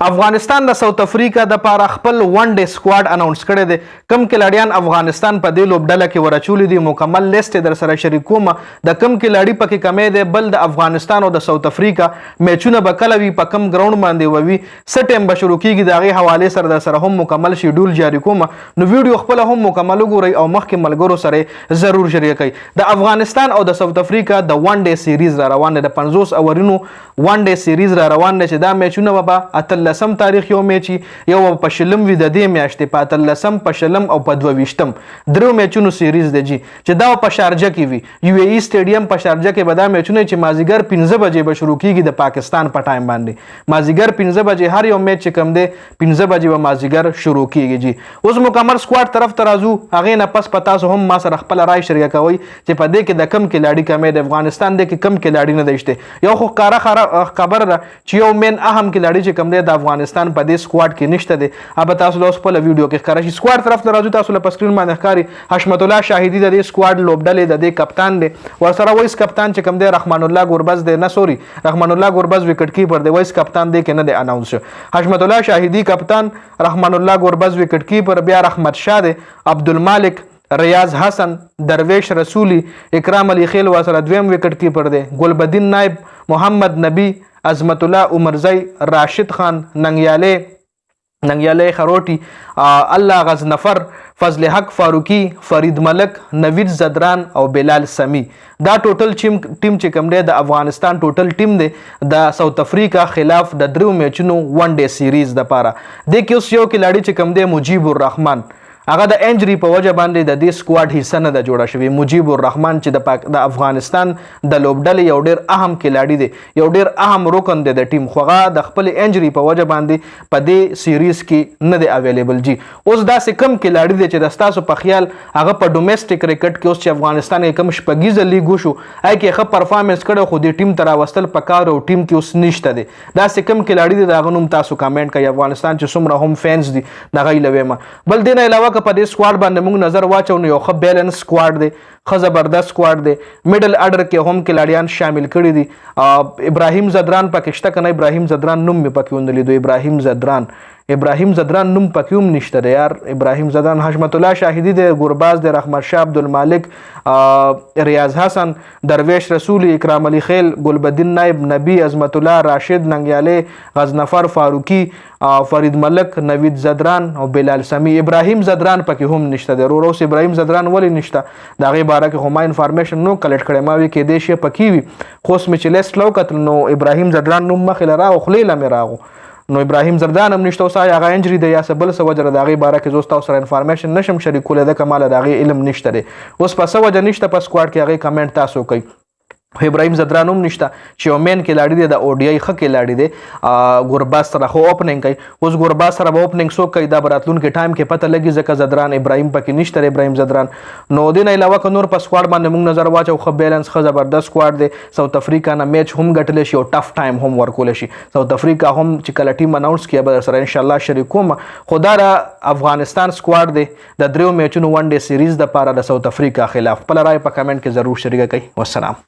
افغانستان د ساوث افریقا د پاره خپل ون ډے سکواډ اناونس کړی دی. کم کلاډیان افغانستان په دې لوبډله کې ورچولي دي. مکمل لیست در سره شریکوم. د کم کلاډي پکې کمې دی، بل د افغانستان او د ساوث افریقا میچونه به کله وي، په کم ګراوند باندې ووي، څه ټایم به شروع کیږي، د هغې حوالې سره در سره هم مکمل شیډول جاري کوم. نو ویډیو خپله هم مکمل وګورئ او مخکې ملګرو سره ضرور شریک کړئ. د افغانستان او د ساوث افریقا د ون ډے سیریز را روان دی، د 50 اورونو ون ډے سیریز را روان دی چې دا میچونه به 18 تاریخ یو میچ یو په شلم وي د دې میاشتې، په 18 په شلم او په 22 درو میچونو سیریز دی جی چې دا په شارجه کې وي. یو ای سټیډیم په شارجه کې به دا میچونه چې مازیګر 15 بجې به شروع کیږي د پاکستان په ټایم باندې. مازیګر 15 بجې هر یو میچ چې کم دی 15 بجې به مازیګر شروع کیږي جی. اوس مکمل سکواډ طرف ته راځو، هغې نه پس په تاسو هم ما سره خپل رای شریک کوئ چې په دې کې د کم کلاډي کمې د افغانستان دی کې کم کلاډي نه دی شته. یو خو ښکاره خبره ده چې یو مین اهم کلاډي چې کم دی د افغانستان په دې سکواډ کې نشته دی. اب تاسو له اوس په ویډیو کې ښکاره شي. سکواډ طرف ته راځو، تاسو له په سکرین باندې ښکاري حشمت الله شاهدي د دې سکواډ لوبډلې د دې کپتان دی. ورسره وایس کپتان چې کوم دی رحمان الله ګوربز دی، نه سوري رحمان الله ګوربز وکټ کیپر دی، وایس کپتان دی کې نه دی اناونس شو. حشمت الله شاهدي کپتان، رحمان الله ګوربز وکټ کیپر، بیا رحمت شاه دی، عبدالمالک، ریاض حسن، درویش رسولی، اکرام علی خیل ورسره دویم وکټ کیپر دی، ګلبدین نایب، محمد نبی، عظمت الله عمرزی، راشد خان، ننګیالی خروټي، الله غزنفر، فضل حق فاروقي، فرید ملک، نوید زدران او بلال سمی. دا ټوټل ټیم چې کوم دی د افغانستان ټوټل ټیم دی د ساوث افریقا خلاف د درو میچونو ون ډے سیریز د پاره. د کې اوس یو کلاډي چې کوم دی مجیب الرحمن، هغه د انجری په وجه باندې د دې سکواډ حصہ نه ده جوړه شوې. مجیب الرحمن چې د افغانستان د لوبډلې یو ډیر اهم کلاډي دی، یو ډیر اهم رکن دی د ټیم، خو هغه د خپل انجری په وجه باندې په دې سیریز کې نه دی اویلیبل جی. اوس داسې کم کلاډي دی چې د ستاسو په خیال هغه په ډومیسټک کرکټ کې اوس چې افغانستان یې کم شپږیزه لیګ وشو هغې کې ښه پرفارمنس کړی، خو دې ټیم ته راوستل پکار او ټیم کې اوس نشته دی. داسې کم کلاډي دی، د هغه نوم تاسو کامنټ کوئ. افغانستان چې څومره هم فینس دي د هغه یې لویمه. بل دې نه علاوه که په دې سکواډ باندې موږ نظر واچو نو یو ښه بیلنس سکواډ دی، ښه زبردست سکواډ دی. میډل اډر کې هم کلاډیان شامل کړي دي. ابراهیم زدران پکې شته که نه؟ ابراهیم زدران نوم مې پکې ونه لیدو. ابراهیم زدران نوم پکې هم نشته دی یار. ابراهیم زدران، حشمت الله شاهدي دی، ګورباز دی، رحمت شاه عبدالمالک، ریاض حسن، درویش رسولی، اکرام علی خیل، ګلبدین نایب، نبی، عظمت الله، راشد، ننګیالی، غزنفر، فاروقي، فرید ملک، نوید زدران او بلال سمی. ابراهیم زدران پکې هم نشته دی. اوس ابراهیم زدران ولې نشته د هغې باره کې خو ما انفارمیشن نو کلیکټ کړی، ما وی کېدای شي پکې وي، خو اوس مې چې لیست له وکتل نو ابراهیم زدران نوم مخې له راغو، خولې له مې راغو، نو ابراهیم زدران هم نشته. اوس هغه انجری دی یا څه بل څه وجه د هغې باره کې زه اوس تاسو سره انفارمیشن نشم شریکولی ځکه ما له د هغې علم نشته دی. اوس په څه وجه نشته په سکواډ کې هغې کمنټ تاسو کوئ. ابراهیم زدران هم نشته چې یو مین کلاډي دی، د او ډي آی ښه کلاډي دی. ګورباز سره خو اوپننګ کوي. اوس ګورباز سره به اوپننګ څوک کوي دا به راتلونکي ټایم کې پته لګي ځکه زدران ابراهیم پکې نشته دی. ابراهیم زدران نو دې نه علاوه که نور په سکواډ باندې موږ نظر واچو، ښه بیلنس ښه زبردست سکواډ دی. ساوث افریقا نه میچ هم ګټلی شي او ټف ټایم هم ورکولی شي. ساوث افریقا هم چې کله ټیم اناونس کړي به در سره انشاءالله شریک کوم. خو دا د افغانستان سکواډ دی د دریو میچونو ون ډے سیریز دپاره د ساوث افریقا خلاف. خپله رای په کمنټ کې ضرور شریکه کوئ. والسلام.